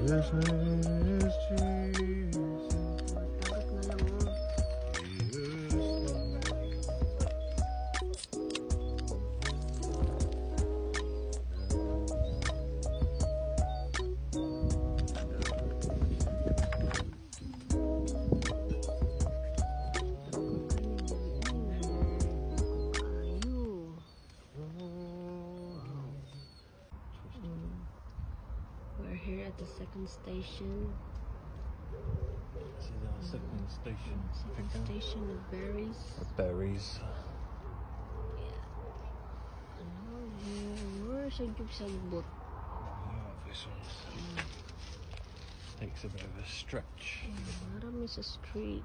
His name is Jesus. Tagot na lang mo. We're here at the second station. This is our second station. Second station of berries. Berries. Where should you sagbot? This one takes a bit of a stretch. Marami sa street.